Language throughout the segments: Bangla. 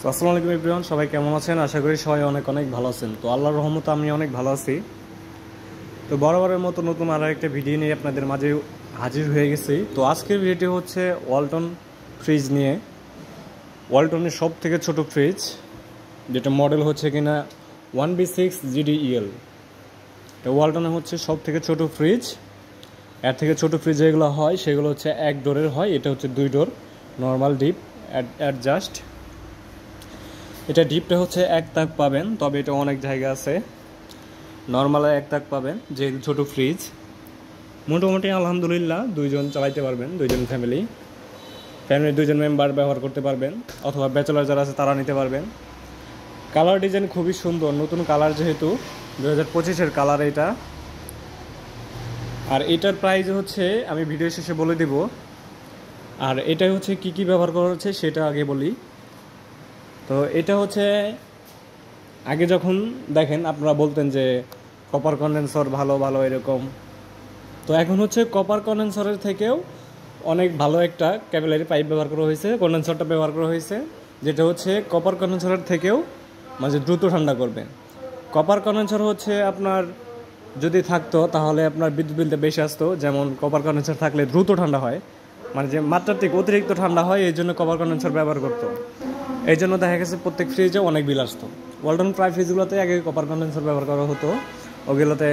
আসসালামু আলাইকুম এভরিওয়ান, সবাই কেমন আছেন? আশা করি সবাই অনেক অনেক ভালো আছেন। তো আল্লাহর রহমতে আমি অনেক ভালো আছি। তো বরাবরের মতো নতুন আরও একটা ভিডিও নিয়ে আপনাদের মাঝে হাজির হয়ে গেছি। তো আজকের ভিডিওটি হচ্ছে ওয়ালটন ফ্রিজ নিয়ে। ওয়ালটনের সব থেকে ছোটো ফ্রিজ, যেটা মডেল হচ্ছে কিনা 1B6GDEL। তো ওয়ালটনে হচ্ছে সব থেকে ছোটো ফ্রিজ। এর থেকে ছোটো ফ্রিজ যেগুলো হয় সেগুলো হচ্ছে এক ডোরের হয়, এটা হচ্ছে 2 ডোর নর্মাল ডিপ অ্যাডজাস্ট। এটা ডিপটা হচ্ছে 1 তাক পাবেন, তবে এটা অনেক জায়গা আছে নর্মালে 1 তাক পাবেন। যেহেতু ছোটো ফ্রিজ, মোটামুটি আলহামদুলিল্লাহ 2 জন চালাইতে পারবেন, 2 জন ফ্যামিলির 2 জন মেম্বার ব্যবহার করতে পারবেন, অথবা ব্যাচেলার যারা আছে তারা নিতে পারবেন। কালার ডিজাইন খুবই সুন্দর, নতুন কালার, যেহেতু 2025-এর কালার এটা। আর এটার প্রাইস হচ্ছে আমি ভিডিও শেষে বলে দেব। আর এটা হচ্ছে কি কি ব্যবহার করা হচ্ছে সেটা আগে বলি। তো এটা হচ্ছে আগে যখন দেখেন আপনারা বলতেন যে কপার কন্ডেন্সার ভালো ভালো এরকম। তো এখন হচ্ছে কপার কন্ডেন্সারের থেকেও অনেক ভালো একটা ক্যাপিলারি পাইপ ব্যবহার করা হয়েছে, কন্ডেন্সারটা ব্যবহার করা হয়েছে, যেটা হচ্ছে কপার কন্ডেন্সারের থেকেও মানে দ্রুত ঠান্ডা করবে। কপার কন্ডেন্সার হচ্ছে আপনার যদি থাকতো তাহলে আপনার বিদ্যুৎ বিলটা বেশি আসতো। যেমন কপার কন্ডেন্সার থাকলে দ্রুত ঠান্ডা হয়, মানে যে মাত্রার থেকে অতিরিক্ত ঠান্ডা হয়, এই জন্য কপার কন্ডেন্সার ব্যবহার করতো। এই জন্য দেখা গেছে প্রত্যেক ফ্রিজে অনেক বিল আসতো। ওয়ালটন প্রায় ফ্রিজগুলোতে আগে কপার কন্ডেন্সার ব্যবহার করা হতো, ওগুলোতে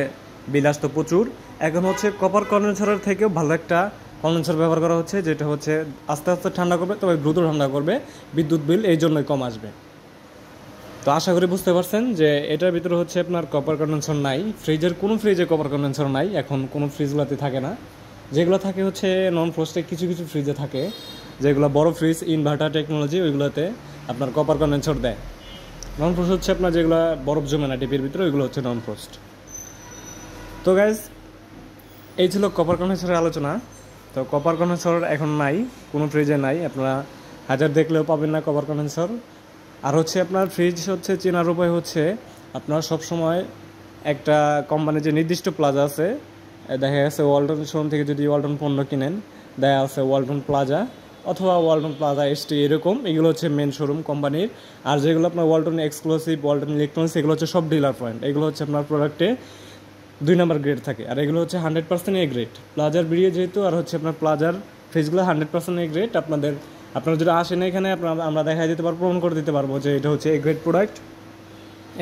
বিল আসতো প্রচুর। এখন হচ্ছে কপার কন্ডেন্সারের থেকেও ভালো একটা কন্ডেন্সার ব্যবহার করা হচ্ছে, যেটা হচ্ছে আস্তে আস্তে ঠান্ডা করবে, তবে দ্রুত ঠান্ডা করবে, বিদ্যুৎ বিল এই জন্যই কম আসবে। তো আশা করি বুঝতে পারছেন যে এটার ভিতরে হচ্ছে আপনার কপার কন্ডেন্সার নাই। ফ্রিজের কোনো ফ্রিজে কপার কন্ডেন্সার নাই, এখন কোনো ফ্রিজগুলোতে থাকে না। যেগুলো থাকে হচ্ছে নন ফ্রস্টে কিছু কিছু ফ্রিজে থাকে, যেগুলো বড় ফ্রিজ ইনভার্টার টেকনোলজি, ওইগুলোতে আপনার কপার কন্ডেন্সার দেয়। নন ফ্রস্ট হচ্ছে আপনার যেগুলো বরফ জমে না ডিপের ভিতরে, ওইগুলো হচ্ছে নন ফ্রস্ট। তো গাইজ, এই ছিল কপার কন্ডেন্সারের আলোচনা। তো কপার কন্ডেন্সার এখন নাই, কোনো ফ্রিজে নাই, আপনারা হাজার দেখলেও পাবেন না কপার কন্ডেন্সার। আর হচ্ছে আপনার ফ্রিজ হচ্ছে চেনার উপায় হচ্ছে আপনার সবসময় একটা কোম্পানির যে নির্দিষ্ট প্লাজা আছে, দেখা গেছে ওয়ালটন শোরুম থেকে যদি ওয়ালটন পণ্য কিনেন, দেখা আছে ওয়ালটন প্লাজা অথবা ওয়ালটন প্লাজা এসটি, এরকম এগুলো হচ্ছে মেন শোরুম কোম্পানির। আর যেগুলো আপনার ওয়ালটন এক্সক্লুসিভ, ওয়ালটন ইলেকট্রনিক্স, এগুলো হচ্ছে সব ডিলার পয়েন্ট। এগুলো হচ্ছে আপনার প্রোডাক্টে 2 নম্বর গ্রেড থাকে, আর এগুলো হচ্ছে 100% এ গ্রেড। প্লাজার বেরিয়ে যেহেতু, আর হচ্ছে আপনার প্লাজার ফ্রিজগুলো 100% এ গ্রেড। আপনারা যদি আসেন এখানে আমরা দেখাই দিতে পারবো, প্রমাণ করে দিতে পারবো যে এটা হচ্ছে এ গ্রেড প্রোডাক্ট।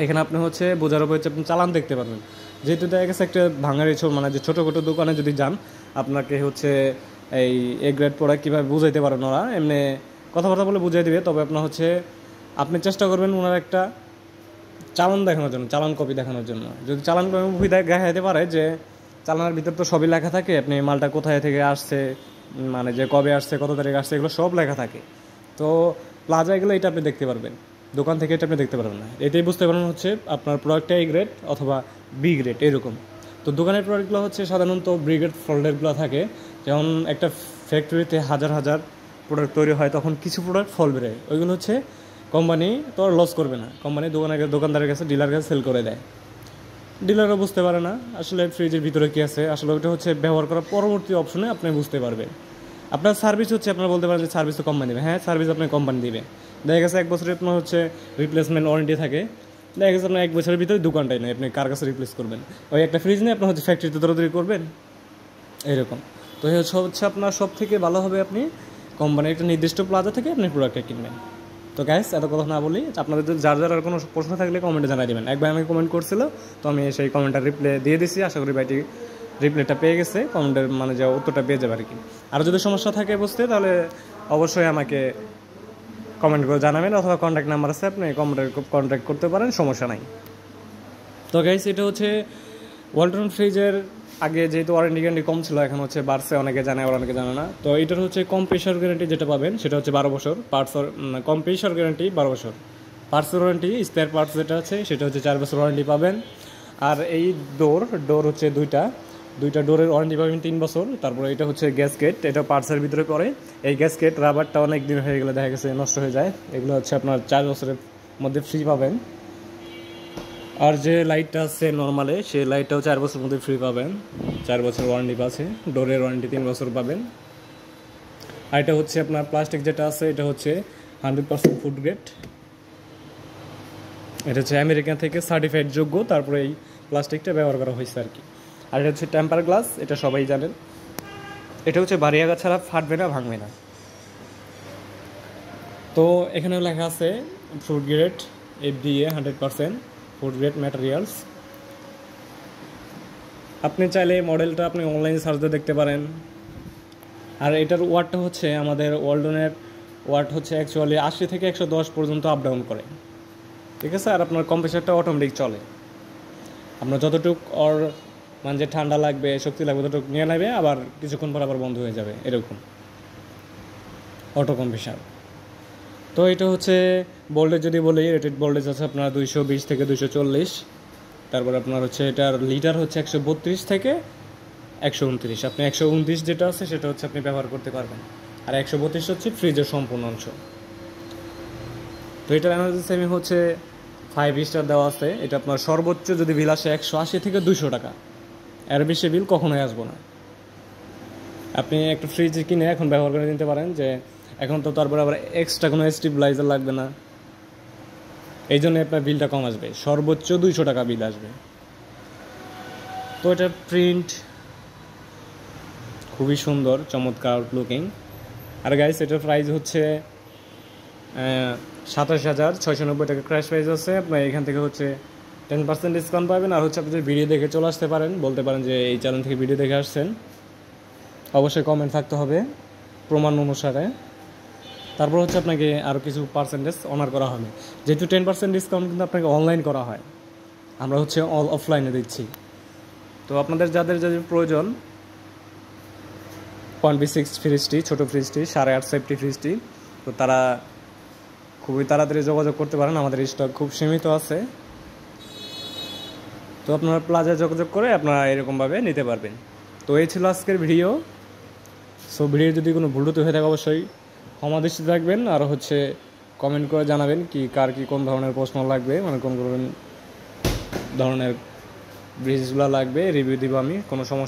এখানে আপনি হচ্ছে বোঝার উপর হচ্ছে আপনি চালান দেখতে পারবেন। যেহেতু দেখা গেছে একটা ভাঙারি মানে যে ছোটোখাটো দোকানে যদি যান, আপনাকে হচ্ছে এই এ গ্রেড প্রোডাক্ট কীভাবে বুঝাইতে পারেন ওরা, এমনি কথাবার্তা বলে বুঝিয়ে দেবে। তবে আপনার হচ্ছে আপনি চেষ্টা করবেন ওনার একটা চালান দেখানোর জন্য, চালান কপি দেখানোর জন্য। যদি চালান কপি দেখাইতে পারে যে চালানের ভিতর তো সবই লেখা থাকে, আপনি মালটা কোথায় থেকে আসছে, মানে যে কবে আসছে, কত তারিখ আসছে, এগুলো সব লেখা থাকে। তো প্লাজা এগুলো এটা আপনি দেখতে পারবেন, দোকান থেকে এটা আপনি দেখতে পারবেন না। এটাই বুঝতে পারবেন হচ্ছে আপনার প্রোডাক্টটা এ গ্রেড অথবা বি গ্রেড এরকম। তো দোকানের প্রোডাক্টগুলো হচ্ছে সাধারণত বি গ্রেড ফল্ডেডগুলো থাকে। যেমন একটা ফ্যাক্টরিতে হাজার হাজার প্রোডাক্ট তৈরি হয়, তখন কিছু প্রোডাক্ট ফল বেরোয়, ওইগুলো হচ্ছে কোম্পানি তো আর লস করবে না, কোম্পানি দোকানদারের কাছে, ডিলারের কাছে সেল করে দেয়। ডিলারও বুঝতে পারে না আসলে ফ্রিজের ভিতরে কী আছে। আসলে ওইটা হচ্ছে ব্যবহার করার পরবর্তী অপশনে আপনি বুঝতে পারবেন। আপনার সার্ভিস হচ্ছে আপনারা বলতে পারেন যে সার্ভিস তো কোম্পানি দেবে, হ্যাঁ সার্ভিস আপনার কোম্পানি দিবে। দেখা গেছে 1 বছরের আপনার হচ্ছে রিপ্লেসমেন্ট ওয়ারেন্টি থাকে। দেখা গেছে আপনার 1 বছরের ভিতরে দোকানটাই নেই, আপনি কার কাছে রিপ্লেস করবেন? ওই একটা ফ্রিজ নিয়ে আপনার হচ্ছে ফ্যাক্টরিতে দৌড়াদৌড়ি করবেন এরকম। তো হচ্ছে আপনার সব থেকে ভালো হবে আপনি কোম্পানির একটা নির্দিষ্ট প্লাজা থেকে আপনি প্রোডাক্টটা কিনবেন। তো গ্যাস, এত কথা না বলি, আপনাদের যদি যার আর কোনো প্রশ্ন থাকলে কমেন্টে জানাই দেবেন। একবার আমি কমেন্ট করছিল, তো আমি সেই কমেন্টটা রিপ্লাই দিয়ে দিছি। আশা করি ভাইটি রিপ্লাইটা পেয়ে গেছে, কমেন্টের মানে যে উত্তরটা পেয়ে যাবে আর কি। আর যদি সমস্যা থাকে বুঝতে, তাহলে অবশ্যই আমাকে কমেন্ট করে জানাবেন, অথবা কন্ট্যাক্ট নাম্বার আছে, আপনি কন্ট্যাক্ট করতে পারেন, সমস্যা নাই। তো গাইস, এটা হচ্ছে ওয়ালটন ফ্রিজের আগে যেহেতু ওয়ারেন্টি গ্যারান্টি কম ছিল, এখন হচ্ছে বাড়ছে, অনেকে জানে আর অনেকে জানে না। তো এটার হচ্ছে কম প্রেশার গ্যারান্টি যেটা পাবেন সেটা হচ্ছে 12 বছর, কম প্রেশার গ্যারান্টি 12 বছর, পার্টসের ওয়ারেন্টি, স্পেয়ার পার্টস যেটা আছে সেটা হচ্ছে 4 বছর ওয়ারেন্টি পাবেন। আর এই ডোর হচ্ছে দুইটা ডোরের ওয়ারেন্টি পাবেন 3 বছর। তারপরে এটা হচ্ছে গ্যাসকেট, এটা পার্টসের ভিতরে পড়ে। এই গ্যাসকেট রাবারটা অনেক দিন হয়ে গেলে দেখা গেছে নষ্ট হয়ে যায়, এগুলো হচ্ছে আপনার 4 বছরের মধ্যে ফ্রি পাবেন। আর যে লাইটটা আছে নর্মালে, সেই লাইটটাও 4 বছরের মধ্যে ফ্রি পাবেন, 4 বছর ওয়ারেন্টি আছে। ডোরের ওয়ারেন্টি 3 বছর পাবেন। আর এটা হচ্ছে আপনার প্লাস্টিক যেটা আছে, এটা হচ্ছে 100% ফুড গ্রেড, এটা হচ্ছে আমেরিকা থেকে সার্টিফাইড যোগ্য, তারপরে এই প্লাস্টিকটা ব্যবহার করা হয়েছে আর কি। আর এটা হচ্ছে টেম্পার গ্লাস, এটা সবাই জানেন। এটা হচ্ছে বাড়িয়াগা ছাড়া ফাটবে না, ভাঙবে না। তো এখানেও লেখা আছে food grade FDA 100% food grade materials. আপনি চাইলে মডেলটা আপনি অনলাইনে সার্চ দিয়ে দেখতে পারেন। আর এটার ওয়াটটা হচ্ছে আমাদের ওয়ালটনের ওয়াট হচ্ছে অ্যাকচুয়ালি 80 থেকে 110 পর্যন্ত আপ ডাউন করে, ঠিক আছে। আর আপনার কম্প্রেসারটা অটোমেটিক চলে, আপনার যতটুকু ওর মানে যে ঠান্ডা লাগবে, শক্তি লাগবে, ততটুকু নিয়ে নেবে, আবার কিছুক্ষণ পর আবার বন্ধ হয়ে যাবে, এরকম অটো কম্প্রেসার। তো এটা হচ্ছে ভোল্টেজ যদি বলি, রেটেড ভোল্টেজ আছে আপনার 220 থেকে 240। তারপর আপনার হচ্ছে এটার লিটার হচ্ছে 132 থেকে 129। আপনি 129 যেটা আছে সেটা হচ্ছে আপনি ব্যবহার করতে পারবেন, আর 132 হচ্ছে ফ্রিজের সম্পূর্ণ অংশ। তো এটার এনার্জি সেভিং হচ্ছে 5 স্টার দেওয়া আছে। এটা আপনার সর্বোচ্চ যদি বিল আসে 180 থেকে 200 টাকা, এর বেশি বিল কখনোই আসবো না। আপনি একটা ফ্রিজ কিনে এখন ব্যবহার করে নিতে পারেন, যে এখন তো তারপরে আবার এক্সট্রা কোনো স্টেবিলাইজার লাগবে না, এই জন্য আপনার বিলটা কম আসবে, সর্বোচ্চ 200 টাকা বিল আসবে। তো এটার প্রিন্ট খুবই সুন্দর, চমৎকার লুকিং। আর গাইস এটার প্রাইস হচ্ছে 27,690 টাকা ক্র্যাশ প্রাইস আছে। আপনার এখান থেকে হচ্ছে 10% ডিসকাউন্ট পাবেন। আর হচ্ছে আপনি যদি ভিডিও দেখে চলে আসতে পারেন, বলতে পারেন যে এই চ্যানেল থেকে ভিডিও দেখে আসছেন, অবশ্যই কমেন্ট থাকতে হবে প্রমাণ অনুসারে। তারপর হচ্ছে আপনাকে আরও কিছু পার্সেন্টেজ অনার করা হবে, যেহেতু 10% ডিসকাউন্ট কিন্তু আপনাকে অনলাইন করা হয়, আমরা হচ্ছে অফলাইনে দিচ্ছি। তো আপনাদের যাদের যাদের প্রয়োজন 0.6 ফ্রিজটি, ছোটো ফ্রিজটি, 8.5 সেফটি ফ্রিজটি, তো তারা খুবই তাড়াতাড়ি যোগাযোগ করতে পারেন, আমাদের স্টক খুব সীমিত আছে। তো আপনারা প্লাজায় যোগাযোগ করে আপনারা এরকমভাবে নিতে পারবেন। তো এই ছিল আজকের ভিডিও। সো ভিডিও যদি কোনো ভুল হয়ে থাকে অবশ্যই ক্ষমা দৃষ্টিতে রাখবেন, আর হচ্ছে কমেন্ট করে জানাবেন কি কার কি কোন ধরনের প্রশ্ন লাগবে, মানে কোন ধরনের ব্রিজগুলো লাগবে, রিভিউ দিব আমি, কোনো সমস্যা